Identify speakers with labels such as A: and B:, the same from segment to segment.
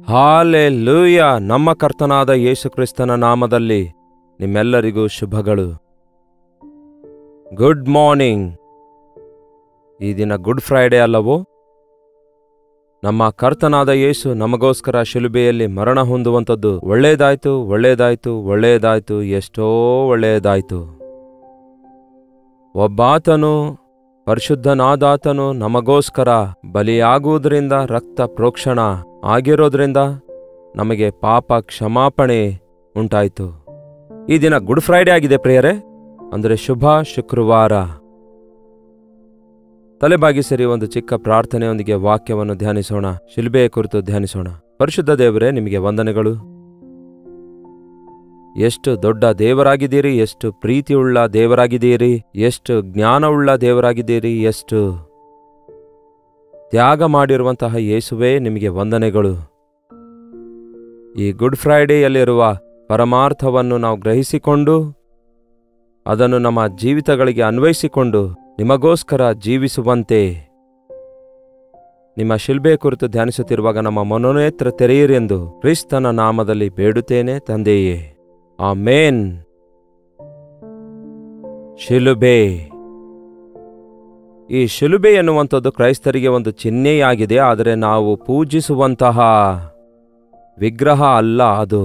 A: Hallelujah. ನಮ್ಮ ಕರ್ತನಾದ ಯೇಸು ಕ್ರಿಸ್ತನ ನಾಮದಲ್ಲಿ ನಿಮ್ಮೆಲ್ಲರಿಗೂ ಶುಭಗಳು. Good morning. ಈ ದಿನ ಗುಡ್ ಫ್ರೈಡೇ ಅಲ್ಲವೋ? ನಮ್ಮ ಕರ್ತನಾದ ಯೇಸು ನಮಗೋಸ್ಕರ ಶಿಲುಬೆಯಲ್ಲಿ ಮರಣ ಹೊಂದುವಂಥದ್ದು ಒಳ್ಳೆಯದಾಯ್ತು, ಒಳ್ಳೆಯದಾಯ್ತು, ಒಳ್ಳೆಯದಾಯ್ತು, ಎಷ್ಟೋ ಒಳ್ಳೆಯದಾಯ್ತು. ಒಬ್ಬಾತನು ಪರಿಶುದ್ಧನಾದಾತನು ನಮಗೋಸ್ಕರ ಬಲಿಯಾಗುವುದರಿಂದ, ರಕ್ತ ಪ್ರೋಕ್ಷಣ ಆಗಿರೋದ್ರಿಂದ ನಮಗೆ ಪಾಪ ಕ್ಷಮಾಪಣೆ ಉಂಟಾಯಿತು. ಈ ದಿನ ಗುಡ್ ಫ್ರೈಡೇ ಆಗಿದೆ ಪ್ರಿಯರೇ, ಅಂದರೆ ಶುಭ ಶುಕ್ರವಾರ. ತಲೆಬಾಗಿಸಿರಿ, ಒಂದು ಚಿಕ್ಕ ಪ್ರಾರ್ಥನೆಯೊಂದಿಗೆ ವಾಕ್ಯವನ್ನು ಧ್ಯಾನಿಸೋಣ, ಶಿಲುಬೆಯ ಕುರಿತು ಧ್ಯಾನಿಸೋಣ. ಪರಿಶುದ್ಧ ದೇವರೇ, ನಿಮಗೆ ವಂದನೆಗಳು. ಎಷ್ಟು ದೊಡ್ಡ ದೇವರಾಗಿದ್ದೀರಿ, ಎಷ್ಟು ಪ್ರೀತಿಯುಳ್ಳ ದೇವರಾಗಿದ್ದೀರಿ, ಎಷ್ಟು ಜ್ಞಾನವುಳ್ಳ ದೇವರಾಗಿದ್ದೀರಿ, ಎಷ್ಟು ತ್ಯಾಗ ಮಾಡಿರುವಂತಹ ಯೇಸುವೇ, ನಿಮಗೆ ವಂದನೆಗಳು. ಈ ಗುಡ್ ಫ್ರೈಡೇಯಲ್ಲಿರುವ ಪರಮಾರ್ಥವನ್ನು ನಾವು ಗ್ರಹಿಸಿಕೊಂಡು ಅದನ್ನು ನಮ್ಮ ಜೀವಿತಗಳಿಗೆ ಅನ್ವಯಿಸಿಕೊಂಡು ನಿಮಗೋಸ್ಕರ ಜೀವಿಸುವಂತೆ ನಿಮ್ಮ ಶಿಲ್ಬೆ ಕುರಿತು ಧ್ಯಾನಿಸುತ್ತಿರುವಾಗ ನಮ್ಮ ಮನೋನೇತ್ರ ತೆರೆಯಿರೆಂದು ಕ್ರಿಸ್ತನ ನಾಮದಲ್ಲಿ ಬೇಡುತ್ತೇನೆ ತಂದೆಯೇ, ಆಮೇನ್. ಶಿಲುಬೆ. ಈ ಶಿಲುಬೆ ಎನ್ನುವಂಥದ್ದು ಕ್ರೈಸ್ತರಿಗೆ ಒಂದು ಚಿಹ್ನೆಯಾಗಿದೆ, ಆದರೆ ನಾವು ಪೂಜಿಸುವಂತಹ ವಿಗ್ರಹ ಅಲ್ಲ ಅದು.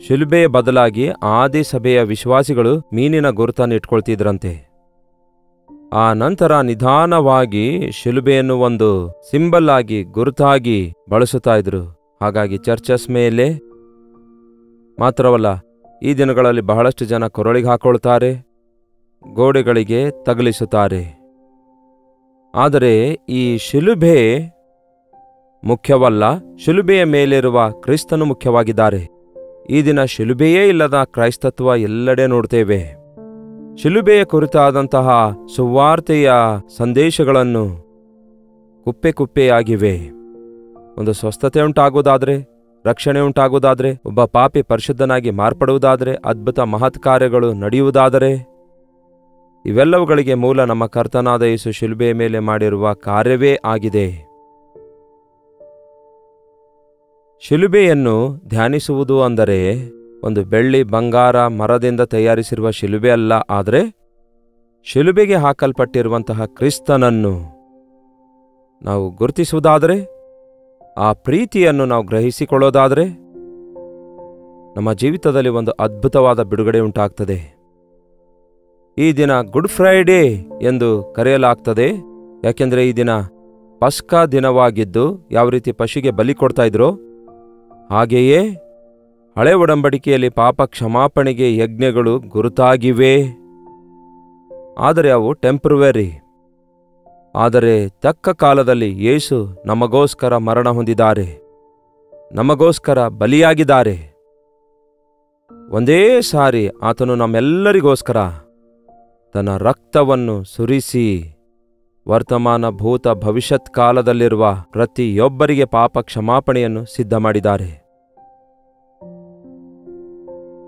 A: ಶಿಲುಬೆಯ ಬದಲಾಗಿ ಆದಿ ಸಭೆಯ ವಿಶ್ವಾಸಿಗಳು ಮೀನಿನ ಗುರುತನ್ನು ಇಟ್ಕೊಳ್ತಿದ್ರಂತೆ. ಆ ನಂತರ ನಿಧಾನವಾಗಿ ಶಿಲುಬೆಯನ್ನು ಒಂದು ಸಿಂಬಲ್ ಆಗಿ, ಗುರುತಾಗಿ ಬಳಸುತ್ತಾ ಇದ್ರು. ಹಾಗಾಗಿ ಚರ್ಚಸ್ ಮೇಲೆ ಮಾತ್ರವಲ್ಲ, ಈ ದಿನಗಳಲ್ಲಿ ಬಹಳಷ್ಟು ಜನ ಕೊರಳಿಗೆ ಹಾಕೊಳ್ತಾರೆ, ಗೋಡೆಗಳಿಗೆ ತಗಲಿಸುತ್ತಾರೆ. ಆದರೆ ಈ ಶಿಲುಬೆ ಮುಖ್ಯವಲ್ಲ, ಶಿಲುಬೆಯ ಮೇಲಿರುವ ಕ್ರಿಸ್ತನು ಮುಖ್ಯವಾಗಿದ್ದಾರೆ. ಈ ದಿನ ಶಿಲುಬೆಯೇ ಇಲ್ಲದ ಕ್ರೈಸ್ತತ್ವ ಎಲ್ಲೆಡೆ ನೋಡ್ತೇವೆ. ಶಿಲುಬೆಯ ಕುರಿತಾದಂತಹ ಸುವಾರ್ತೆಯ ಸಂದೇಶಗಳನ್ನು ಕುಪ್ಪೆ ಕುಪ್ಪೆಯಾಗಿವೆ. ಒಂದು ಸ್ವಸ್ಥತೆ ಉಂಟಾಗುವುದಾದರೆ, ರಕ್ಷಣೆ ಉಂಟಾಗುವುದಾದರೆ, ಒಬ್ಬ ಪಾಪಿ ಪರಿಶುದ್ಧನಾಗಿ ಮಾರ್ಪಡುವುದಾದರೆ, ಅದ್ಭುತ ಮಹತ್ ಕಾರ್ಯಗಳು ನಡೆಯುವುದಾದರೆ, ಇವೆಲ್ಲವುಗಳಿಗೆ ಮೂಲ ನಮ್ಮ ಕರ್ತನಾದ ಯೇಸು ಶಿಲುಬೆಯ ಮೇಲೆ ಮಾಡಿರುವ ಕಾರ್ಯವೇ ಆಗಿದೆ. ಶಿಲುಬೆಯನ್ನು ಧ್ಯಾನಿಸುವುದು ಅಂದರೆ ಒಂದು ಬೆಳ್ಳಿ, ಬಂಗಾರ, ಮರದಿಂದ ತಯಾರಿಸಿರುವ ಶಿಲುಬೆ ಅಲ್ಲ, ಆದರೆ ಶಿಲುಬೆಗೆ ಹಾಕಲ್ಪಟ್ಟಿರುವಂತಹ ಕ್ರಿಸ್ತನನ್ನು ನಾವು ಗುರುತಿಸುವುದಾದರೆ, ಆ ಪ್ರೀತಿಯನ್ನು ನಾವು ಗ್ರಹಿಸಿಕೊಳ್ಳೋದಾದರೆ, ನಮ್ಮ ಜೀವಿತದಲ್ಲಿ ಒಂದು ಅದ್ಭುತವಾದ ಬಿಡುಗಡೆ ಉಂಟಾಗ್ತದೆ. ಈ ದಿನ ಗುಡ್ ಫ್ರೈಡೇ ಎಂದು ಕರೆಯಲಾಗ್ತದೆ, ಯಾಕೆಂದರೆ ಈ ದಿನ ಪಸ್ಕಾ ದಿನವಾಗಿದ್ದು, ಯಾವ ರೀತಿ ಪಶುಗೆ ಬಲಿ ಕೊಡ್ತಾ ಇದ್ರೋ ಹಾಗೆಯೇ ಹಳೆ ಒಡಂಬಡಿಕೆಯಲ್ಲಿ ಪಾಪ ಕ್ಷಮಾಪಣೆಗೆ ಯಜ್ಞಗಳು ಗುರುತಾಗಿವೆ. ಆದರೆ ಅವು ಟೆಂಪ್ರವರಿ. ಆದರೆ ತಕ್ಕ ಕಾಲದಲ್ಲಿ ಯೇಸು ನಮಗೋಸ್ಕರ ಮರಣ ಹೊಂದಿದ್ದಾರೆ, ನಮಗೋಸ್ಕರ ಬಲಿಯಾಗಿದ್ದಾರೆ. ಒಂದೇ ಸಾರಿ ಆತನು ನಮ್ಮೆಲ್ಲರಿಗೋಸ್ಕರ ತನ್ನ ರಕ್ತವನ್ನು ಸುರಿಸಿ ವರ್ತಮಾನ, ಭೂತ, ಭವಿಷ್ಯತ್ ಕಾಲದಲ್ಲಿರುವ ಪ್ರತಿಯೊಬ್ಬರಿಗೆ ಪಾಪ ಕ್ಷಮಾಪಣೆಯನ್ನು ಸಿದ್ಧ ಮಾಡಿದ್ದಾರೆ.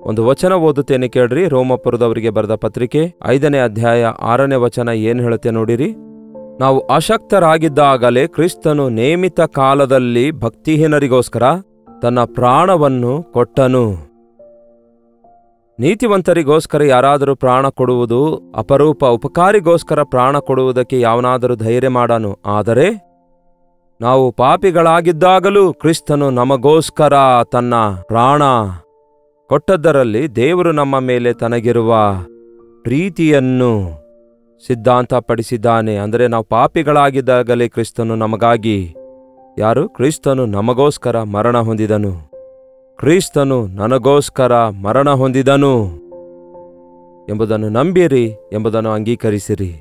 A: ಒಂದು ವಚನ ಓದುತ್ತೇನೆ ಕೇಳ್ರಿ. ರೋಮಪುರದವರಿಗೆ ಬರೆದ ಪತ್ರಿಕೆ 5ನೇ ಅಧ್ಯಾಯ 6ನೇ ವಚನ ಏನು ಹೇಳುತ್ತೆ ನೋಡಿರಿ. ನಾವು ಅಶಕ್ತರಾಗಿದ್ದಾಗಲೇ ಕ್ರಿಸ್ತನು ನೇಮಿತ ಕಾಲದಲ್ಲಿ ಭಕ್ತಿಹೀನರಿಗೋಸ್ಕರ ತನ್ನ ಪ್ರಾಣವನ್ನು ಕೊಟ್ಟನು. ನೀತಿವಂತರಿಗೋಸ್ಕರ ಯಾರಾದರೂ ಪ್ರಾಣ ಕೊಡುವುದು ಅಪರೂಪ, ಉಪಕಾರಿಗೋಸ್ಕರ ಪ್ರಾಣ ಕೊಡುವುದಕ್ಕೆ ಯಾವನಾದರೂ ಧೈರ್ಯ ಮಾಡನು. ಆದರೆ ನಾವು ಪಾಪಿಗಳಾಗಿದ್ದಾಗಲೂ ಕ್ರಿಸ್ತನು ನಮಗೋಸ್ಕರ ತನ್ನ ಪ್ರಾಣ ಕೊಟ್ಟದ್ದರಲ್ಲಿ ದೇವರು ನಮ್ಮ ಮೇಲೆ ತನಗಿರುವ ಪ್ರೀತಿಯನ್ನು ಸಿದ್ಧಾಂತಪಡಿಸಿದ್ದಾನೆ. ಅಂದರೆ ನಾವು ಪಾಪಿಗಳಾಗಿದ್ದಾಗಲೇ ಕ್ರಿಸ್ತನು ನಮಗಾಗಿ, ಯಾರು? ಕ್ರಿಸ್ತನು ನಮಗೋಸ್ಕರ ಮರಣ ಹೊಂದಿದನು. ಕ್ರಿಸ್ತನು ನನಗೋಸ್ಕರ ಮರಣ ಹೊಂದಿದನು ಎಂಬುದನ್ನು ನಂಬಿರಿ, ಎಂಬುದನ್ನು ಅಂಗೀಕರಿಸಿರಿ.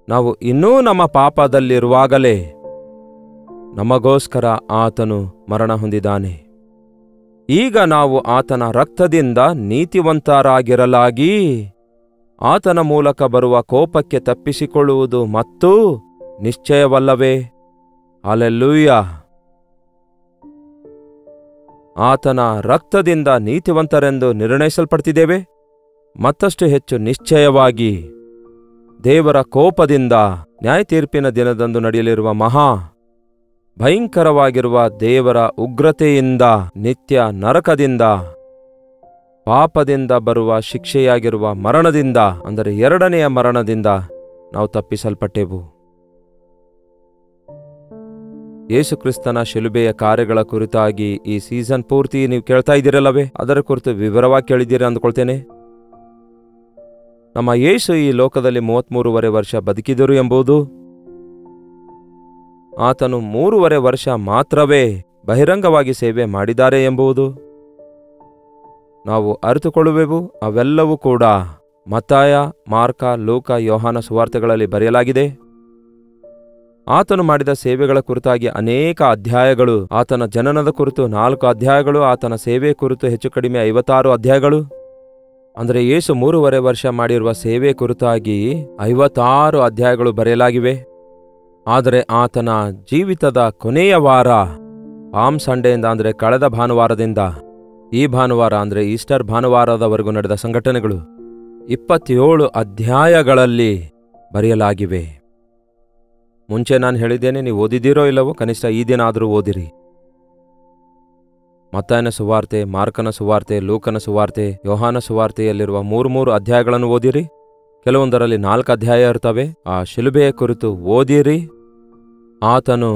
A: ನಾವು ಇನ್ನೂ ನಮ್ಮ ಪಾಪದಲ್ಲಿರುವಾಗಲೇ ನಮಗೋಸ್ಕರ ಆತನು ಮರಣ ಹೊಂದಿದ್ದಾನೆ. ಈಗ ನಾವು ಆತನ ರಕ್ತದಿಂದ ನೀತಿವಂತರಾಗಿರಲಾಗಿ ಆತನ ಮೂಲಕ ಬರುವ ಕೋಪಕ್ಕೆ ತಪ್ಪಿಸಿಕೊಳ್ಳುವುದು ಮತ್ತು ನಿಶ್ಚಯವಲ್ಲವೇ? ಹಾಲೆಲೂಯ. ಆತನ ರಕ್ತದಿಂದ ನೀತಿವಂತರೆಂದು ನಿರ್ಣಯಿಸಲ್ಪಡ್ತಿದ್ದೇವೆ. ಮತ್ತಷ್ಟು ಹೆಚ್ಚು ನಿಶ್ಚಯವಾಗಿ ದೇವರ ಕೋಪದಿಂದ ನ್ಯಾಯತೀರ್ಪಿನ ದಿನದಂದು ನಡೆಯಲಿರುವ ಮಹಾ ಭಯಂಕರವಾಗಿರುವ ದೇವರ ಉಗ್ರತೆಯಿಂದ, ನಿತ್ಯ ನರಕದಿಂದ, ಪಾಪದಿಂದ ಬರುವ ಶಿಕ್ಷೆಯಾಗಿರುವ ಮರಣದಿಂದ, ಅಂದರೆ ಎರಡನೆಯ ಮರಣದಿಂದ ನಾವು ತಪ್ಪಿಸಲ್ಪಟ್ಟೆವು. ಯೇಸುಕ್ರಿಸ್ತನ ಶಿಲುಬೆಯ ಕಾರ್ಯಗಳ ಕುರಿತಾಗಿ ಈ ಸೀಸನ್ ಪೂರ್ತಿ ನೀವು ಕೇಳ್ತಾ ಇದ್ದೀರಲ್ಲವೇ? ಅದರ ಕುರಿತು ವಿವರವಾಗಿ ಕೇಳಿದ್ದೀರಿ ಅಂದ್ಕೊಳ್ತೇನೆ. ನಮ್ಮ ಯೇಸು ಈ ಲೋಕದಲ್ಲಿ 33.5 ವರ್ಷ ಬದುಕಿದರು ಎಂಬುದು, ಆತನು 3.5 ವರ್ಷ ಮಾತ್ರವೇ ಬಹಿರಂಗವಾಗಿ ಸೇವೆ ಮಾಡಿದ್ದಾರೆ ಎಂಬುದು ನಾವು ಅರಿತುಕೊಳ್ಳುವೆವು. ಅವೆಲ್ಲವೂ ಕೂಡ ಮತ್ತಾಯ, ಮಾರ್ಕ, ಲೂಕ, ಯೋಹಾನ ಸುವಾರ್ತೆಗಳಲ್ಲಿ ಬರೆಯಲಾಗಿದೆ. ಆತನು ಮಾಡಿದ ಸೇವೆಗಳ ಕುರಿತಾಗಿ ಅನೇಕ ಅಧ್ಯಾಯಗಳು, ಆತನ ಜನನದ ಕುರಿತು 4 ಅಧ್ಯಾಯಗಳು, ಆತನ ಸೇವೆ ಕುರಿತು ಹೆಚ್ಚು ಕಡಿಮೆ 56 ಅಧ್ಯಾಯಗಳು. ಅಂದರೆ ಯೇಸು 3.5 ವರ್ಷ ಮಾಡಿರುವ ಸೇವೆ ಕುರಿತಾಗಿ 56 ಅಧ್ಯಾಯಗಳು ಬರೆಯಲಾಗಿವೆ. ಆದರೆ ಆತನ ಜೀವಿತದ ಕೊನೆಯ ವಾರ, ಪಾಮ್ ಸಂಡೆಯಿಂದ ಅಂದರೆ ಕಳೆದ ಭಾನುವಾರದಿಂದ ಈ ಭಾನುವಾರ ಅಂದರೆ ಈಸ್ಟರ್ ಭಾನುವಾರದವರೆಗೂ ನಡೆದ ಸಂಘಟನೆಗಳು 27 ಅಧ್ಯಾಯಗಳಲ್ಲಿ ಬರೆಯಲಾಗಿವೆ. ಮುಂಚೆ ನಾನು ಹೇಳಿದ್ದೇನೆ, ನೀವು ಓದಿದ್ದೀರೋ ಇಲ್ಲವೋ, ಕನಿಷ್ಠ ಈ ದಿನ ಆದರೂ ಓದಿರಿ. ಮತ್ತಾಯನ ಸುವಾರ್ತೆ, ಮಾರ್ಕನ ಸುವಾರ್ತೆ, ಲೂಕನ ಸುವಾರ್ತೆ, ಯೋಹಾನ ಸುವಾರ್ತೆಯಲ್ಲಿರುವ 3 ಅಧ್ಯಾಯಗಳನ್ನು ಓದಿರಿ. ಕೆಲವೊಂದರಲ್ಲಿ 4 ಅಧ್ಯಾಯ ಇರ್ತವೆ. ಆ ಶಿಲುಬೆಯ ಕುರಿತು ಓದಿರಿ. ಆತನು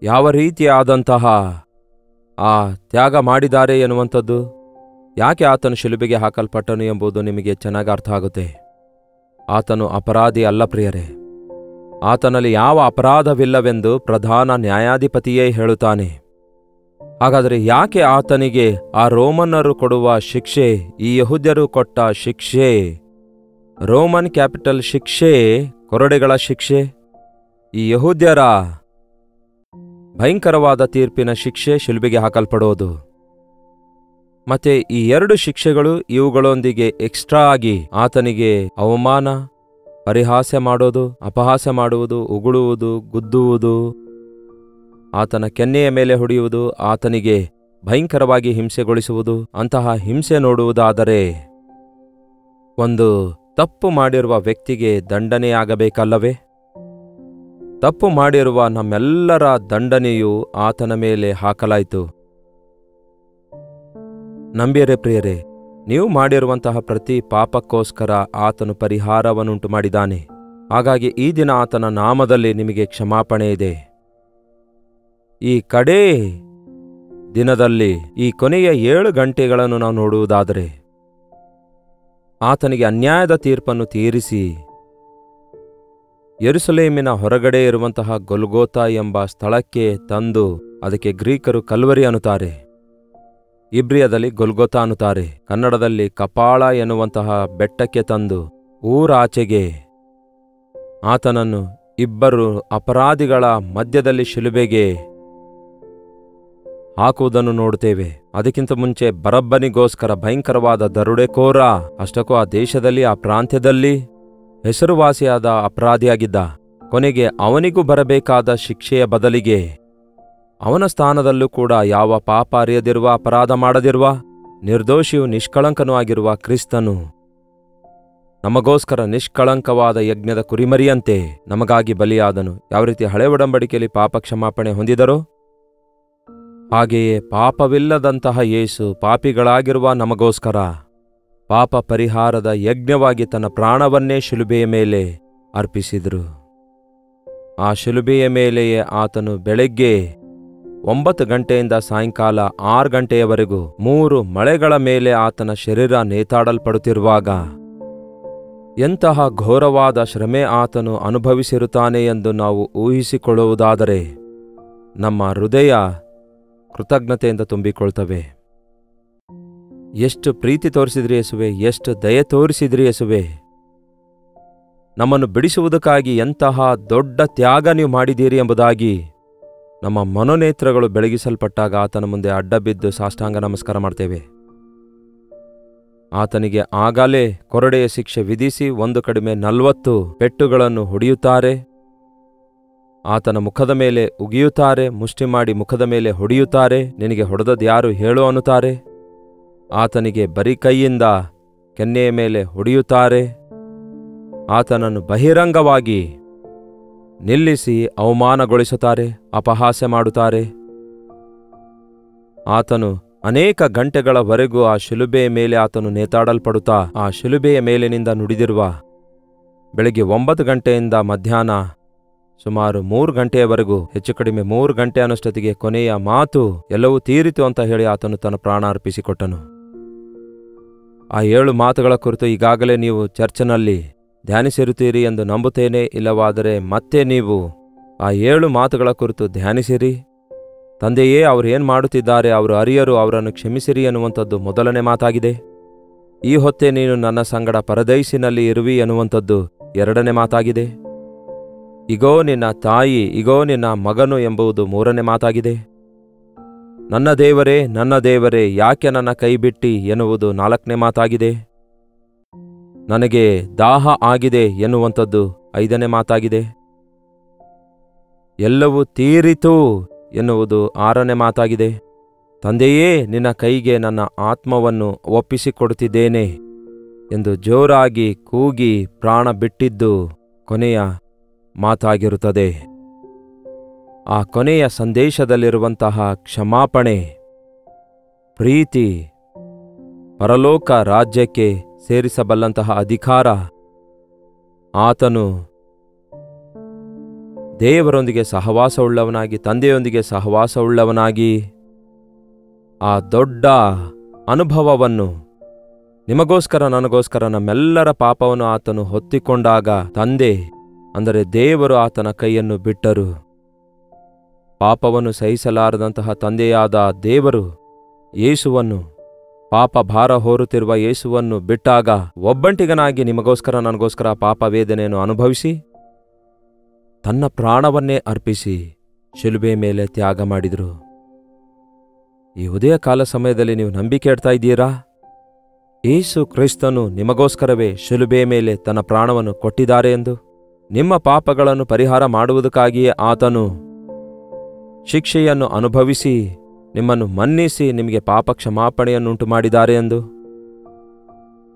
A: ಯಾವ ರೀತಿಯಾದಂತಹ ಆ ತ್ಯಾಗ ಮಾಡಿದ್ದಾರೆ ಎನ್ನುವಂಥದ್ದು, ಯಾಕೆ ಆತನು ಶಿಲುಬೆಗೆ ಹಾಕಲ್ಪಟ್ಟನು ಎಂಬುದು ನಿಮಗೆ ಚೆನ್ನಾಗಿ ಅರ್ಥ ಆಗುತ್ತೆ. ಆತನು ಅಪರಾಧಿ ಅಲ್ಲ ಪ್ರಿಯರೇ. ಆತನಲ್ಲಿ ಯಾವ ಅಪರಾಧವಿಲ್ಲವೆಂದು ಪ್ರಧಾನ ನ್ಯಾಯಾಧಿಪತಿಯೇ ಹೇಳುತ್ತಾನೆ. ಹಾಗಾದರೆ ಯಾಕೆ ಆತನಿಗೆ ಆ ರೋಮನ್ನರು ಕೊಡುವ ಶಿಕ್ಷೆ, ಈ ಯಹೂದ್ಯರು ಕೊಟ್ಟ ಶಿಕ್ಷೆ, ರೋಮನ್ ಕ್ಯಾಪಿಟಲ್ ಶಿಕ್ಷೆ, ಕೊರಡೆಗಳ ಶಿಕ್ಷೆ, ಈ ಯಹೂದ್ಯರ ಭಯಂಕರವಾದ ತೀರ್ಪಿನ ಶಿಕ್ಷೆ ಶಿಲುಬೆಗೆ ಹಾಕಲ್ಪಡೋದು? ಮತ್ತೆ ಈ 2 ಶಿಕ್ಷೆಗಳು, ಇವುಗಳೊಂದಿಗೆ ಎಕ್ಸ್ಟ್ರಾ ಆಗಿ ಆತನಿಗೆ ಅವಮಾನ, ಪರಿಹಾಸ್ಯ ಮಾಡೋದು, ಅಪಹಾಸ್ಯ ಮಾಡುವುದು, ಉಗುಳುವುದು, ಗುದ್ದುವುದು, ಆತನ ಕೆನ್ನೆಯ ಮೇಲೆ ಹೊಡೆಯುವುದು, ಆತನಿಗೆ ಭಯಂಕರವಾಗಿ ಹಿಂಸೆಗೊಳಿಸುವುದು, ಅಂತಹ ಹಿಂಸೆ ನೋಡುವುದಾದರೆ ಒಂದು ತಪ್ಪು ಮಾಡಿರುವ ವ್ಯಕ್ತಿಗೆ ದಂಡನೆಯಾಗಬೇಕಲ್ಲವೇ? ತಪ್ಪು ಮಾಡಿರುವ ನಮ್ಮೆಲ್ಲರ ದಂಡನೆಯು ಆತನ ಮೇಲೆ ಹಾಕಲಾಯಿತು. ನಂಬಿಯರೇ ಪ್ರಿಯರೇ, ನೀವು ಮಾಡಿರುವಂತಹ ಪ್ರತಿ ಪಾಪಕ್ಕೋಸ್ಕರ ಆತನು ಪರಿಹಾರವನ್ನುಂಟು ಮಾಡಿದ್ದಾನೆ. ಹಾಗಾಗಿ ಈ ದಿನ ಆತನ ನಾಮದಲ್ಲಿ ನಿಮಗೆ ಕ್ಷಮಾಪಣೆ ಇದೆ. ಈ ಕಡೇ ದಿನದಲ್ಲಿ, ಈ ಕೊನೆಯ 7 ಗಂಟೆಗಳನ್ನು ನಾವು ನೋಡುವುದಾದರೆ, ಆತನಿಗೆ ಅನ್ಯಾಯದ ತೀರ್ಪನ್ನು ತೀರಿಸಿ ಯೆರೂಸಲೇಮಿನ ಹೊರಗಡೆ ಇರುವಂತಹ ಗೊಲ್ಗೋತಾ ಎಂಬ ಸ್ಥಳಕ್ಕೆ ತಂದು, ಅದಕ್ಕೆ ಗ್ರೀಕರು ಕಲ್ವರಿ ಅನ್ನುತ್ತಾರೆ, ಇಬ್ರಿಯದಲ್ಲಿ ಗೊಲ್ಗೋತಾ ಅನ್ನುತ್ತಾರೆ, ಕನ್ನಡದಲ್ಲಿ ಕಪಾಳ ಎನ್ನುವಂತಹ ಬೆಟ್ಟಕ್ಕೆ ತಂದು ಊರಾಚೆಗೆ ಆತನನ್ನು 2 ಅಪರಾಧಿಗಳ ಮಧ್ಯದಲ್ಲಿ ಶಿಲುಬೆಗೆ ಹಾಕುವುದನ್ನು ನೋಡುತ್ತೇವೆ. ಅದಕ್ಕಿಂತ ಮುಂಚೆ ಬರಬ್ಬನಿಗೋಸ್ಕರ ಭಯಂಕರವಾದ ದರೋಡೆಕೋರ, ಅಷ್ಟಕ್ಕೂ ಆ ದೇಶದಲ್ಲಿ, ಆ ಪ್ರಾಂತ್ಯದಲ್ಲಿ ಹೆಸರುವಾಸಿಯಾದ ಅಪರಾಧಿಯಾಗಿದ್ದ. ಕೊನೆಗೆ ಅವನಿಗೂ ಬರಬೇಕಾದ ಶಿಕ್ಷೆಯ ಬದಲಿಗೆ ಅವನ ಸ್ಥಾನದಲ್ಲೂ ಕೂಡ ಯಾವ ಪಾಪ ಅರಿಯದಿರುವ, ಅಪರಾಧ ಮಾಡದಿರುವ, ನಿರ್ದೋಷಿಯೂ ನಿಷ್ಕಳಂಕನೂ ಆಗಿರುವ ಕ್ರಿಸ್ತನು ನಮಗೋಸ್ಕರ ನಿಷ್ಕಳಂಕವಾದ ಯಜ್ಞದ ಕುರಿಮರಿಯಂತೆ ನಮಗಾಗಿ ಬಲಿಯಾದನು. ಯಾವ ರೀತಿ ಹಳೆ ಒಡಂಬಡಿಕೆಯಲ್ಲಿ ಪಾಪ ಕ್ಷಮಾಪಣೆ ಹೊಂದಿದರೋ, ಹಾಗೆಯೇ ಪಾಪವಿಲ್ಲದಂತಹ ಯೇಸು ಪಾಪಿಗಳಾಗಿರುವ ನಮಗೋಸ್ಕರ ಪಾಪ ಪರಿಹಾರದ ಯಜ್ಞವಾಗಿ ತನ್ನ ಪ್ರಾಣವನ್ನೇ ಶಿಲುಬೆಯ ಮೇಲೆ ಅರ್ಪಿಸಿದರು. ಆ ಶಿಲುಬೆಯ ಮೇಲೆಯೇ ಆತನು ಬೆಳಗ್ಗೆ 9 ಗಂಟೆಯಿಂದ ಸಾಯಂಕಾಲ 6 ಗಂಟೆಯವರೆಗೂ 3 ಮಳೆಗಳ ಮೇಲೆ ಆತನ ಶರೀರ ನೇತಾಡಲ್ಪಡುತ್ತಿರುವಾಗ ಎಂತಹ ಘೋರವಾದ ಶ್ರಮೆ ಆತನು ಅನುಭವಿಸಿರುತ್ತಾನೆ ಎಂದು ನಾವು ಊಹಿಸಿಕೊಳ್ಳುವುದಾದರೆ ನಮ್ಮ ಹೃದಯ ಕೃತಜ್ಞತೆಯಿಂದ ತುಂಬಿಕೊಳ್ತವೆ. ಎಷ್ಟು ಪ್ರೀತಿ ತೋರಿಸಿದ್ರಿ ಯೇಸುವೆ, ಎಷ್ಟು ದಯೆ ತೋರಿಸಿದ್ರಿ ಯೇಸುವೆ, ನಮ್ಮನ್ನು ಬಿಡಿಸುವುದಕ್ಕಾಗಿ ಎಂತಹ ದೊಡ್ಡ ತ್ಯಾಗ ನೀವು ಮಾಡಿದ್ದೀರಿ ಎಂಬುದಾಗಿ ನಮ್ಮ ಮನೋನೇತ್ರಗಳು ಬೆಳಗಿಸಲ್ಪಟ್ಟಾಗ ಆತನ ಮುಂದೆ ಅಡ್ಡಬಿದ್ದು ಸಾಷ್ಟಾಂಗ ನಮಸ್ಕಾರ ಮಾಡ್ತೇವೆ. ಆತನಿಗೆ ಆಗಲೇ ಕೊರಡೆಯ ಶಿಕ್ಷೆ ವಿಧಿಸಿ 1 ಕಡಿಮೆ 40 ಪೆಟ್ಟುಗಳನ್ನು ಹೊಡೆಯುತ್ತಾರೆ. ಆತನ ಮುಖದ ಮೇಲೆ ಉಗಿಯುತ್ತಾರೆ, ಮುಷ್ಟಿ ಮಾಡಿ ಮುಖದ ಮೇಲೆ ಹೊಡೆಯುತ್ತಾರೆ. ನಿನಗೆ ಹೊಡೆದದ್ದು ಯಾರು ಹೇಳು ಅನ್ನುತ್ತಾರೆ. ಆತನಿಗೆ ಬರೀ ಕೈಯಿಂದ ಕೆನ್ನೆಯ ಮೇಲೆ ಹೊಡೆಯುತ್ತಾರೆ. ಆತನನ್ನು ಬಹಿರಂಗವಾಗಿ ನಿಲ್ಲಿಸಿ ಅವಮಾನಗೊಳಿಸುತ್ತಾರೆ, ಅಪಹಾಸ್ಯ ಮಾಡುತ್ತಾರೆ. ಆತನು ಅನೇಕ ಗಂಟೆಗಳವರೆಗೂ ಆ ಶಿಲುಬೆಯ ಮೇಲೆ ಆತನು ನೇತಾಡಲ್ಪಡುತ್ತಾ ಆ ಶಿಲುಬೆಯ ಮೇಲಿನಿಂದ ನುಡಿದಿರುವ ಬೆಳಗ್ಗೆ 9 ಗಂಟೆಯಿಂದ ಮಧ್ಯಾಹ್ನ ಸುಮಾರು 3 ಗಂಟೆಯವರೆಗೂ, ಹೆಚ್ಚು ಕಡಿಮೆ 3 ಗಂಟೆ ಅನ್ನಷ್ಟೊತ್ತಿಗೆ ಕೊನೆಯ ಮಾತು ಎಲ್ಲವೂ ತೀರಿತು ಅಂತ ಹೇಳಿ ಆತನು ತನ್ನ ಪ್ರಾಣ ಅರ್ಪಿಸಿಕೊಟ್ಟನು. ಆ 7 ಮಾತುಗಳ ಕುರಿತು ಈಗಾಗಲೇ ನೀವು ಚರ್ಚ್ನಲ್ಲಿ ಧ್ಯಾನಿಸಿರುತ್ತೀರಿ ಎಂದು ನಂಬುತ್ತೇನೆ. ಇಲ್ಲವಾದರೆ ಮತ್ತೆ ನೀವು ಆ 7 ಮಾತುಗಳ ಕುರಿತು ಧ್ಯಾನಿಸಿರಿ. ತಂದೆಯೇ, ಅವರು ಏನು ಮಾಡುತ್ತಿದ್ದಾರೆ, ಅವರು ಅರಿಯರು, ಅವರನ್ನು ಕ್ಷಮಿಸಿರಿ ಎನ್ನುವಂಥದ್ದು ಮೊದಲನೇ ಮಾತಾಗಿದೆ. ಈ ಹೊತ್ತೇ ನೀನು ನನ್ನ ಸಂಗಡ ಪರದೈಸಿನಲ್ಲಿ ಇರುವಿ ಎನ್ನುವಂಥದ್ದು 2ನೇ ಮಾತಾಗಿದೆ. ಇಗೋ ನಿನ್ನ ತಾಯಿ, ಇಗೋ ನಿನ್ನ ಮಗನು ಎಂಬುದು 3ನೇ ಮಾತಾಗಿದೆ. ನನ್ನ ದೇವರೇ ಯಾಕೆ ನನ್ನ ಕೈ ಬಿಟ್ಟಿ ಎನ್ನುವುದು 4ನೇ ಮಾತಾಗಿದೆ. ನನಗೆ ದಾಹ ಆಗಿದೆ ಎನ್ನುವಂಥದ್ದು 5ನೇ ಮಾತಾಗಿದೆ. ಎಲ್ಲವೂ ತೀರಿತು ಎನ್ನುವುದು 6ನೇ ಮಾತಾಗಿದೆ. ತಂದೆಯೇ, ನಿನ್ನ ಕೈಗೆ ನನ್ನ ಆತ್ಮವನ್ನು ಒಪ್ಪಿಸಿಕೊಡುತ್ತಿದ್ದೇನೆ ಎಂದು ಜೋರಾಗಿ ಕೂಗಿ ಪ್ರಾಣ ಬಿಟ್ಟಿದ್ದು ಕೊನೆಯ ಮಾತಾಗಿರುತ್ತದೆ. ಆ ಕೊನೆಯ ಸಂದೇಶದಲ್ಲಿರುವಂತಹ ಕ್ಷಮಾಪಣೆ, ಪ್ರೀತಿ, ಪರಲೋಕ ರಾಜ್ಯಕ್ಕೆ ಸೇರಿಸಬಲ್ಲಂತಹ ಅಧಿಕಾರ, ಆತನು ದೇವರೊಂದಿಗೆ ಸಹವಾಸವುಳ್ಳವನಾಗಿ, ತಂದೆಯೊಂದಿಗೆ ಸಹವಾಸವುಳ್ಳವನಾಗಿ ಆ ದೊಡ್ಡ ಅನುಭವವನ್ನು ನಿಮಗೋಸ್ಕರ ನನಗೋಸ್ಕರ ನಮ್ಮೆಲ್ಲರ ಪಾಪವನ್ನು ಆತನು ಹೊತ್ತಿಕೊಂಡಾಗ ತಂದೆ ಅಂದರೆ ದೇವರು ಆತನ ಕೈಯನ್ನು ಬಿಟ್ಟರು. ಪಾಪವನ್ನು ಸಹಿಸಲಾರದಂತಹ ತಂದೆಯಾದ ದೇವರು ಯೇಸುವನ್ನು, ಪಾಪ ಭಾರ ಹೊರುತ್ತಿರುವ ಯೇಸುವನ್ನು ಬಿಟ್ಟಾಗ ಒಬ್ಬಂಟಿಗನಾಗಿ ನಿಮಗೋಸ್ಕರ ನನಗೋಸ್ಕರ ಪಾಪ ವೇದನೆಯನ್ನು ಅನುಭವಿಸಿ ತನ್ನ ಪ್ರಾಣವನ್ನೇ ಅರ್ಪಿಸಿ ಶಿಲುಬೆ ಮೇಲೆ ತ್ಯಾಗ ಮಾಡಿದರು. ಈ ಉದಯ ಕಾಲ ಸಮಯದಲ್ಲಿ ನೀವು ನಂಬಿಕೆ ಇಡ್ತಾ ಇದ್ದೀರಾ? ಯೇಸು ಕ್ರಿಸ್ತನು ನಿಮಗೋಸ್ಕರವೇ ಶಿಲುಬೆ ಮೇಲೆ ತನ್ನ ಪ್ರಾಣವನ್ನು ಕೊಟ್ಟಿದ್ದಾರೆ ಎಂದು? ನಿಮ್ಮ ಪಾಪಗಳನ್ನು ಪರಿಹಾರ ಮಾಡುವುದಕ್ಕಾಗಿಯೇ ಆತನು ಶಿಕ್ಷೆಯನ್ನು ಅನುಭವಿಸಿ ನಿಮ್ಮನ್ನು ಮನ್ನಿಸಿ ನಿಮಗೆ ಪಾಪ ಕ್ಷಮಾಪಣೆಯನ್ನುಂಟು ಮಾಡಿದ್ದಾರೆ ಎಂದು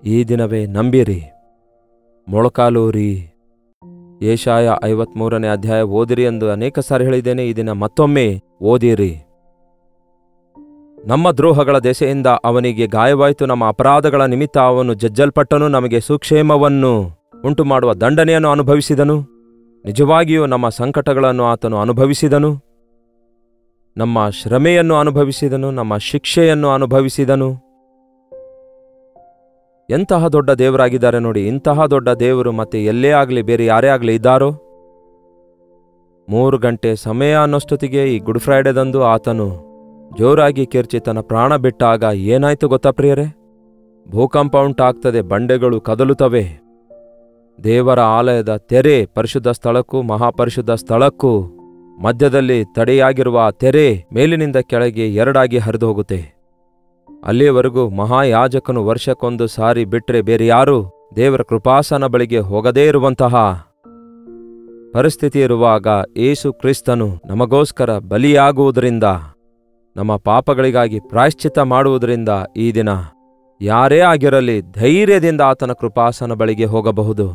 A: ಈ ದಿನವೇ ನಂಬಿರಿ, ಮೊಳಕಾಲೂರಿ. ಯೆಶಾಯ 53ನೇ ಅಧ್ಯಾಯ ಓದಿರಿ ಎಂದು ಅನೇಕ ಸಾರಿ ಹೇಳಿದ್ದೇನೆ. ಈ ದಿನ ಮತ್ತೊಮ್ಮೆ ಓದಿರಿ. ನಮ್ಮ ದ್ರೋಹಗಳ ದೆಸೆಯಿಂದ ಅವನಿಗೆ ಗಾಯವಾಯಿತು, ನಮ್ಮ ಅಪರಾಧಗಳ ನಿಮಿತ್ತ ಅವನು ಜಜ್ಜಲ್ಪಟ್ಟನು, ನಮಗೆ ಸುಕ್ಷೇಮವನ್ನು ಉಂಟು ಮಾಡುವ ದಂಡನೆಯನ್ನು ಅನುಭವಿಸಿದನು. ನಿಜವಾಗಿಯೂ ನಮ್ಮ ಸಂಕಟಗಳನ್ನು ಆತನು ಅನುಭವಿಸಿದನು, ನಮ್ಮ ಶ್ರಮೆಯನ್ನು ಅನುಭವಿಸಿದನು, ನಮ್ಮ ಶಿಕ್ಷೆಯನ್ನು ಅನುಭವಿಸಿದನು. ಎಂತಹ ದೊಡ್ಡ ದೇವರಾಗಿದ್ದಾರೆ ನೋಡಿ. ಇಂತಹ ದೊಡ್ಡ ದೇವರು ಮತ್ತೆ ಎಲ್ಲೇ ಆಗಲಿ ಬೇರೆ ಯಾರೇ ಆಗಲಿ ಇದ್ದಾರೋ? 3 ಗಂಟೆ ಸಮಯ ಅನ್ನೋಷ್ಟೊತ್ತಿಗೆ ಈ ಗುಡ್ ಫ್ರೈಡೆದಂದು ಆತನು ಜೋರಾಗಿ ಕಿರ್ಚಿ ತನ್ನ ಪ್ರಾಣ ಬಿಟ್ಟಾಗ ಏನಾಯ್ತು ಗೊತ್ತಾ ಪ್ರಿಯರೇ? ಭೂಕಂಪ ಉಂಟಾಗ್ತದೆ, ಬಂಡೆಗಳು ಕದಲುತ್ತವೆ. ದೇವರ ಆಲಯದ ತೆರೆ ಪರಿಶುದ್ಧ ಸ್ಥಳಕ್ಕೂ ಮಹಾಪರಿಶುದ್ಧ ಸ್ಥಳಕ್ಕೂ ಮಧ್ಯದಲ್ಲಿ ತಡೆಯಾಗಿರುವ ತೆರೆ ಮೇಲಿನಿಂದ ಕೆಳಗೆ 2 ಹರಿದು ಹೋಗುತ್ತೆ. ಅಲ್ಲಿಯವರೆಗೂ ಮಹಾಯಾಜಕನು ವರ್ಷಕ್ಕೊಂದು ಸಾರಿ ಬಿಟ್ಟರೆ ಬೇರೆ ಯಾರೂ ದೇವರ ಕೃಪಾಸನ ಬಳಿಗೆ ಹೋಗದೇ ಇರುವಂತಹ ಪರಿಸ್ಥಿತಿ ಇರುವಾಗ ಯೇಸು ಕ್ರಿಸ್ತನು ನಮಗೋಸ್ಕರ ಬಲಿಯಾಗುವುದರಿಂದ, ನಮ್ಮ ಪಾಪಗಳಿಗಾಗಿ ಪ್ರಾಯಶ್ಚಿತ್ತ ಮಾಡುವುದರಿಂದ ಈ ದಿನ ಯಾರೇ ಆಗಿರಲಿ ಧೈರ್ಯದಿಂದ ಆತನ ಕೃಪಾಸನ ಬಳಿಗೆ ಹೋಗಬಹುದು.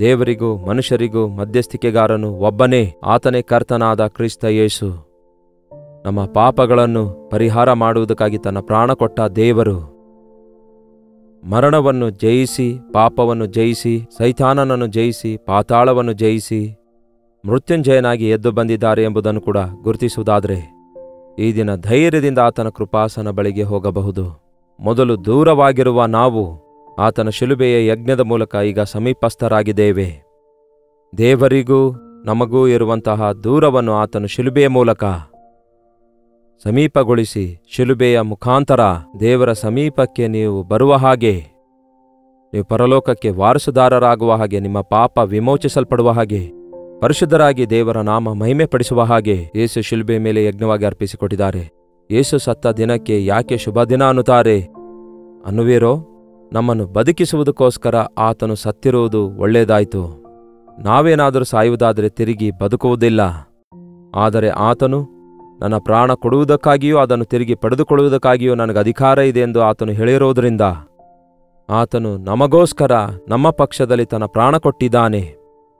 A: ದೇವರಿಗೂ ಮನುಷ್ಯರಿಗೂ ಮಧ್ಯಸ್ಥಿಕೆಗಾರನು ಒಬ್ಬನೇ, ಆತನೇ ಕರ್ತನಾದ ಕ್ರಿಸ್ತ ಯೇಸು. ನಮ್ಮ ಪಾಪಗಳನ್ನು ಪರಿಹಾರ ಮಾಡುವುದಕ್ಕಾಗಿ ತನ್ನ ಪ್ರಾಣ ಕೊಟ್ಟ ದೇವರು ಮರಣವನ್ನು ಜಯಿಸಿ, ಪಾಪವನ್ನು ಜಯಿಸಿ, ಸೈತಾನನನ್ನು ಜಯಿಸಿ, ಪಾತಾಳವನ್ನು ಜಯಿಸಿ ಮೃತ್ಯುಂಜಯನಾಗಿ ಎದ್ದು ಬಂದಿದ್ದಾರೆ ಎಂಬುದನ್ನು ಕೂಡ ಗುರುತಿಸುವುದಾದರೆ ಈ ದಿನ ಧೈರ್ಯದಿಂದ ಆತನ ಕೃಪಾಸನ ಬಳಿಗೆ ಹೋಗಬಹುದು. ಮೊದಲು ದೂರವಾಗಿರುವ ನಾವು ಆತನ ಶಿಲುಬೆಯ ಯಜ್ಞದ ಮೂಲಕ ಈಗ ಸಮೀಪಸ್ಥರಾಗಿದ್ದೇವೆ. ದೇವರಿಗೂ ನಮಗೂ ಇರುವಂತಹ ದೂರವನ್ನು ಆತನು ಶಿಲುಬೆಯ ಮೂಲಕ ಸಮೀಪಗೊಳಿಸಿ, ಶಿಲುಬೆಯ ಮುಖಾಂತರ ದೇವರ ಸಮೀಪಕ್ಕೆ ನೀವು ಬರುವ ಹಾಗೆ, ನೀವು ಪರಲೋಕಕ್ಕೆ ವಾರಸುದಾರರಾಗುವ ಹಾಗೆ, ನಿಮ್ಮ ಪಾಪ ವಿಮೋಚಿಸಲ್ಪಡುವ ಹಾಗೆ, ಪರಿಶುದ್ಧರಾಗಿ ದೇವರ ನಾಮ ಮಹಿಮೆ ಪಡಿಸುವ ಹಾಗೆ ಯೇಸು ಶಿಲುಬೆ ಮೇಲೆ ಯಜ್ಞವಾಗಿ ಅರ್ಪಿಸಿಕೊಟ್ಟಿದ್ದಾರೆ. ಯೇಸು ಸತ್ತ ದಿನಕ್ಕೆ ಯಾಕೆ ಶುಭ ದಿನ ಅನ್ನುತ್ತಾರೆ ಅನ್ನುವಿರೋ? ನಮ್ಮನ್ನು ಬದುಕಿಸುವುದಕ್ಕೋಸ್ಕರ ಆತನು ಸತ್ತಿರುವುದು ಒಳ್ಳೆಯದಾಯಿತು. ನಾವೇನಾದರೂ ಸಾಯುವುದಾದರೆ ತಿರುಗಿ ಬದುಕುವುದಿಲ್ಲ. ಆದರೆ ಆತನು ನನ್ನ ಪ್ರಾಣ ಕೊಡುವುದಕ್ಕಾಗಿಯೂ ಅದನ್ನು ತಿರುಗಿ ಪಡೆದುಕೊಳ್ಳುವುದಕ್ಕಾಗಿಯೂ ನನಗೆ ಅಧಿಕಾರ ಇದೆ ಎಂದು ಆತನು ಹೇಳಿರುವುದರಿಂದ ಆತನು ನಮಗೋಸ್ಕರ ನಮ್ಮ ಪಕ್ಷದಲ್ಲಿ ತನ್ನ ಪ್ರಾಣ ಕೊಟ್ಟಿದ್ದಾನೆ.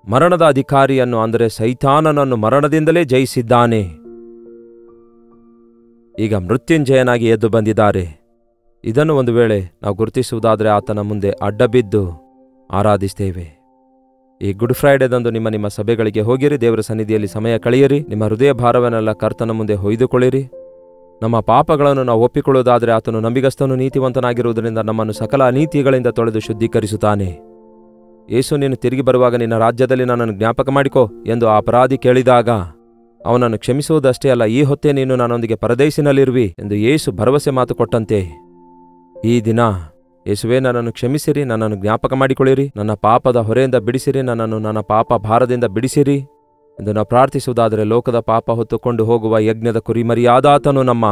A: ಮರಣದ ಅಧಿಕಾರಿಯನ್ನು ಅಂದರೆ ಸೈತಾನನನ್ನು ಮರಣದಿಂದಲೇ ಜಯಿಸಿದ್ದಾನೆ. ಈಗ ಮೃತ್ಯುಂಜಯನಾಗಿ ಎದ್ದು ಬಂದಿದ್ದಾರೆ. ಇದನ್ನು ಒಂದು ವೇಳೆ ನಾವು ಗುರುತಿಸುವುದಾದರೆ ಆತನ ಮುಂದೆ ಅಡ್ಡಬಿದ್ದು ಆರಾಧಿಸ್ತೇವೆ. ಈ ಗುಡ್ ಫ್ರೈಡೇದಂದು ನಿಮ್ಮ ಸಭೆಗಳಿಗೆ ಹೋಗಿರಿ, ದೇವರ ಸನ್ನಿಧಿಯಲ್ಲಿ ಸಮಯ ಕಳೆಯಿರಿ, ನಿಮ್ಮ ಹೃದಯ ಭಾರವನ್ನೆಲ್ಲ ಕರ್ತನ ಮುಂದೆ ಹೊಯ್ದುಕೊಳ್ಳಿರಿ. ನಮ್ಮ ಪಾಪಗಳನ್ನು ನಾವು ಒಪ್ಪಿಕೊಳ್ಳುವುದಾದರೆ ಆತನು ನಂಬಿಗಸ್ತನು ನೀತಿವಂತನಾಗಿರುವುದರಿಂದ ನಮ್ಮನ್ನು ಸಕಲ ಅನೀತಿಗಳಿಂದ ತೊಳೆದು ಶುದ್ಧೀಕರಿಸುತ್ತಾನೆ. ಯೇಸು, ನೀನು ತಿರುಗಿ ಬರುವಾಗ ನಿನ್ನ ರಾಜ್ಯದಲ್ಲಿ ನನ್ನನ್ನು ಜ್ಞಾಪಕ ಮಾಡಿಕೋ ಎಂದು ಆ ಅಪರಾಧಿ ಕೇಳಿದಾಗ ಅವನನ್ನು ಕ್ಷಮಿಸುವುದಷ್ಟೇ ಅಲ್ಲ, ಈ ಹೊತ್ತೇ ನೀನು ನನ್ನೊಂದಿಗೆ ಪರದೇಶಿನಲ್ಲಿರುವಿ ಎಂದು ಯೇಸು ಭರವಸೆ ಮಾತು ಕೊಟ್ಟಂತೆ ಈ ದಿನ ಯೇಸುವೇ, ನನ್ನನ್ನು ಕ್ಷಮಿಸಿರಿ, ನನ್ನನ್ನು ಜ್ಞಾಪಕ ಮಾಡಿಕೊಳ್ಳಿರಿ, ನನ್ನ ಪಾಪದ ಹೊರೆಯಿಂದ ಬಿಡಿಸಿರಿ, ನನ್ನನ್ನು ನನ್ನ ಪಾಪ ಭಾರದಿಂದ ಬಿಡಿಸಿರಿ ಎಂದು ನಾವು ಪ್ರಾರ್ಥಿಸುವುದಾದರೆ ಲೋಕದ ಪಾಪ ಹೊತ್ತುಕೊಂಡು ಹೋಗುವ ಯಜ್ಞದ ಕುರಿಮರಿಯಾದಾತನು ನಮ್ಮ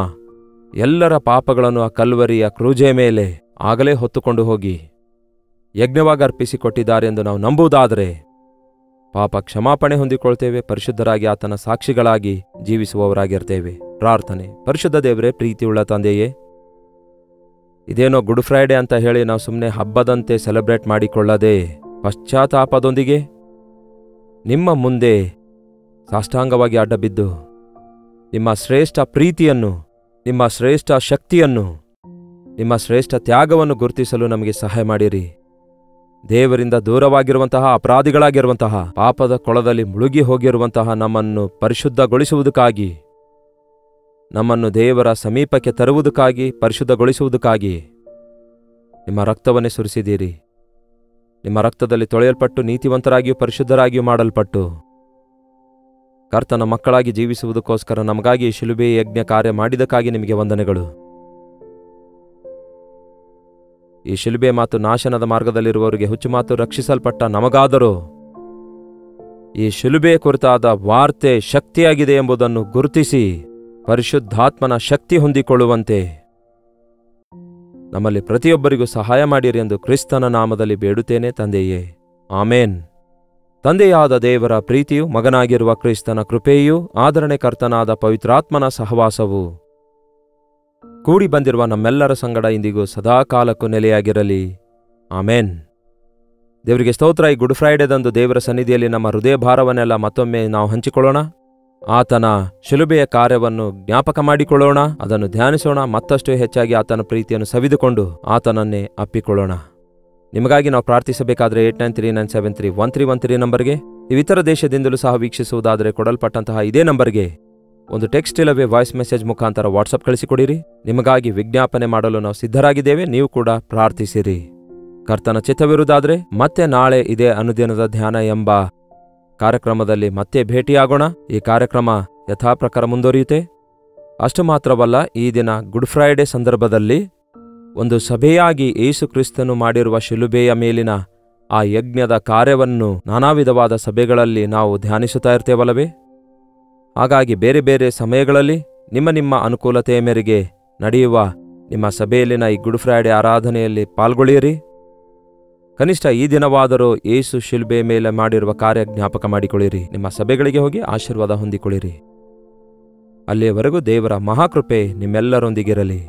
A: ಎಲ್ಲರ ಪಾಪಗಳನ್ನು ಆ ಕಲ್ವರಿಯ ಕ್ರೂಜೆ ಮೇಲೆ ಆಗಲೇ ಹೊತ್ತುಕೊಂಡು ಹೋಗಿ ಯಜ್ಞವಾಗಿ ಅರ್ಪಿಸಿಕೊಟ್ಟಿದ್ದಾರೆ ಎಂದು ನಾವು ನಂಬುವುದಾದರೆ ಪಾಪ ಕ್ಷಮಾಪಣೆ ಹೊಂದಿಕೊಳ್ತೇವೆ, ಪರಿಶುದ್ಧರಾಗಿ ಆತನ ಸಾಕ್ಷಿಗಳಾಗಿ ಜೀವಿಸುವವರಾಗಿರ್ತೇವೆ. ಪ್ರಾರ್ಥನೆ. ಪರಿಶುದ್ಧ ದೇವರೇ, ಪ್ರೀತಿಯುಳ್ಳ ತಂದೆಯೇ, ಇದೇನೋ ಗುಡ್ ಫ್ರೈಡೇ ಅಂತ ಹೇಳಿ ನಾವು ಸುಮ್ಮನೆ ಹಬ್ಬದಂತೆ ಸೆಲೆಬ್ರೇಟ್ ಮಾಡಿಕೊಳ್ಳದೆ ಪಶ್ಚಾತ್ತಾಪದೊಂದಿಗೆ ನಿಮ್ಮ ಮುಂದೆ ಸಾಷ್ಟಾಂಗವಾಗಿ ಅಡ್ಡಬಿದ್ದು ನಿಮ್ಮ ಶ್ರೇಷ್ಠ ಪ್ರೀತಿಯನ್ನು, ನಿಮ್ಮ ಶ್ರೇಷ್ಠ ಶಕ್ತಿಯನ್ನು, ನಿಮ್ಮ ಶ್ರೇಷ್ಠ ತ್ಯಾಗವನ್ನು ಗುರುತಿಸಲು ನಮಗೆ ಸಹಾಯ ಮಾಡಿರಿ. ದೇವರಿಂದ ದೂರವಾಗಿರುವಂತಹ ಅಪರಾಧಿಗಳಾಗಿರುವಂತಹ ಪಾಪದ ಕೊಳದಲ್ಲಿ ಮುಳುಗಿ ಹೋಗಿರುವಂತಹ ನಮ್ಮನ್ನು ಪರಿಶುದ್ಧಗೊಳಿಸುವುದಕ್ಕಾಗಿ, ನಮ್ಮನ್ನು ದೇವರ ಸಮೀಪಕ್ಕೆ ತರುವುದಕ್ಕಾಗಿ, ಪರಿಶುದ್ಧಗೊಳಿಸುವುದಕ್ಕಾಗಿ ನಿಮ್ಮ ರಕ್ತವನ್ನೇ ಸುರಿಸಿದ್ದೀರಿ. ನಿಮ್ಮ ರಕ್ತದಲ್ಲಿ ತೊಳೆಯಲ್ಪಟ್ಟು ನೀತಿವಂತರಾಗಿಯೂ ಪರಿಶುದ್ಧರಾಗಿಯೂ ಮಾಡಲ್ಪಟ್ಟು ಕರ್ತನ ಮಕ್ಕಳಾಗಿ ಜೀವಿಸುವುದಕ್ಕೋಸ್ಕರ ನಮಗಾಗಿ ಶಿಲುಬೆ ಯಜ್ಞ ಕಾರ್ಯ ಮಾಡಿದಕ್ಕಾಗಿ ನಿಮಗೆ ವಂದನೆಗಳು. ಈ ಶಿಲುಬೆ ಮಾತು ನಾಶನದ ಮಾರ್ಗದಲ್ಲಿರುವವರಿಗೆ ಹುಚ್ಚು ಮಾತು, ರಕ್ಷಿಸಲ್ಪಟ್ಟ ನಮಗಾದರೂ ಈ ಶಿಲುಬೆ ಕುರಿತಾದ ವಾರ್ತೆ ಶಕ್ತಿಯಾಗಿದೆ ಎಂಬುದನ್ನು ಗುರುತಿಸಿ ಪರಿಶುದ್ಧಾತ್ಮನ ಶಕ್ತಿ ಹೊಂದಿಕೊಳ್ಳುವಂತೆ ನಮ್ಮಲ್ಲಿ ಪ್ರತಿಯೊಬ್ಬರಿಗೂ ಸಹಾಯ ಮಾಡಿರಿ ಎಂದು ಕ್ರಿಸ್ತನ ನಾಮದಲ್ಲಿ ಬೇಡುತ್ತೇನೆ ತಂದೆಯೇ, ಆಮೇನ್. ತಂದೆಯಾದ ದೇವರ ಪ್ರೀತಿಯು, ಮಗನಾಗಿರುವ ಕ್ರಿಸ್ತನ ಕೃಪೆಯೂ, ಆದರಣೆಕರ್ತನಾದ ಪವಿತ್ರಾತ್ಮನ ಸಹವಾಸವು ಕೂಡಿ ಬಂದಿರುವ ನಮ್ಮೆಲ್ಲರ ಸಂಗಡ ಇಂದಿಗೂ ಸದಾಕಾಲಕ್ಕೂ ನೆಲೆಯಾಗಿರಲಿ. ಆಮೇನ್. ದೇವರಿಗೆ ಸ್ತೋತ್ರ. ಈ ಗುಡ್ ಫ್ರೈಡೇದಂದು ದೇವರ ಸನ್ನಿಧಿಯಲ್ಲಿ ನಮ್ಮ ಹೃದಯ ಭಾರವನ್ನೆಲ್ಲ ಮತ್ತೊಮ್ಮೆ ನಾವು ಹಂಚಿಕೊಳ್ಳೋಣ. ಆತನ ಶಿಲುಬೆಯ ಕಾರ್ಯವನ್ನು ಜ್ಞಾಪಕ ಮಾಡಿಕೊಳ್ಳೋಣ, ಅದನ್ನು ಧ್ಯಾನಿಸೋಣ, ಮತ್ತಷ್ಟು ಹೆಚ್ಚಾಗಿ ಆತನ ಪ್ರೀತಿಯನ್ನು ಸವಿದುಕೊಂಡು ಆತನನ್ನೇ ಅಪ್ಪಿಕೊಳ್ಳೋಣ. ನಿಮಗಾಗಿ ನಾವು ಪ್ರಾರ್ಥಿಸಬೇಕಾದರೆ 8939731313 ನಂಬರ್ಗೆ, ನೀವು ಇತರ ದೇಶದಿಂದಲೂ ಸಹ ವೀಕ್ಷಿಸುವುದಾದರೆ ಕೊಡಲ್ಪಟ್ಟಂತಹ ಇದೇ ನಂಬರ್ಗೆ ಒಂದು ಟೆಕ್ಸ್ಟ್ ಇಲ್ಲವೇ ವಾಯ್ಸ್ ಮೆಸೇಜ್ ಮುಖಾಂತರ ವಾಟ್ಸಪ್ ಕಳಿಸಿಕೊಡಿರಿ. ನಿಮಗಾಗಿ ವಿಜ್ಞಾಪನೆ ಮಾಡಲು ನಾವು ಸಿದ್ಧರಾಗಿದ್ದೇವೆ, ನೀವು ಕೂಡ ಪ್ರಾರ್ಥಿಸಿರಿ. ಕರ್ತನ ಚಿತ್ತವಿರುವುದಾದರೆ ಮತ್ತೆ ನಾಳೆ ಇದೇ ಅನುದಿನದ ಧ್ಯಾನ ಎಂಬ ಕಾರ್ಯಕ್ರಮದಲ್ಲಿ ಮತ್ತೆ ಭೇಟಿಯಾಗೋಣ. ಈ ಕಾರ್ಯಕ್ರಮ ಯಥಾಪ್ರಕಾರ ಮುಂದುವರಿಯುತ್ತೆ. ಅಷ್ಟು ಮಾತ್ರವಲ್ಲ, ಈ ದಿನ ಗುಡ್ ಫ್ರೈಡೇ ಸಂದರ್ಭದಲ್ಲಿ ಒಂದು ಸಭೆಯಾಗಿ ಯೇಸು ಕ್ರಿಸ್ತನು ಮಾಡಿರುವ ಶಿಲುಬೆಯ ಮೇಲಿನ ಆ ಯಜ್ಞದ ಕಾರ್ಯವನ್ನು ನಾನಾ ವಿಧವಾದ ಸಭೆಗಳಲ್ಲಿ ನಾವು ಧ್ಯಾನಿಸುತ್ತಾ ಇರ್ತೇವಲ್ಲವೇ? ಹಾಗಾಗಿ ಬೇರೆ ಬೇರೆ ಸಮಯಗಳಲ್ಲಿ ನಿಮ್ಮ ಅನುಕೂಲತೆಯ ಮೇರೆಗೆ ನಡೆಯುವ ನಿಮ್ಮ ಸಭೆಯಲ್ಲಿನ ಈ ಗುಡ್ ಫ್ರೈಡೇ ಆರಾಧನೆಯಲ್ಲಿ ಪಾಲ್ಗೊಳ್ಳಿರಿ. ಕನಿಷ್ಠ ಈ ದಿನವಾದರೂ ಯೇಸು ಶಿಲುಬೆ ಮೇಲೆ ಮಾಡಿರುವ ಕಾರ್ಯ ಜ್ಞಾಪಕ ಮಾಡಿಕೊಳ್ಳಿರಿ. ನಿಮ್ಮ ಸಭೆಗಳಿಗೆ ಹೋಗಿ ಆಶೀರ್ವಾದ ಹೊಂದಿಕೊಳ್ಳಿರಿ. ಅಲ್ಲಿಯವರೆಗೂ ದೇವರ ಮಹಾಕೃಪೆ ನಿಮ್ಮೆಲ್ಲರೊಂದಿಗಿರಲಿ.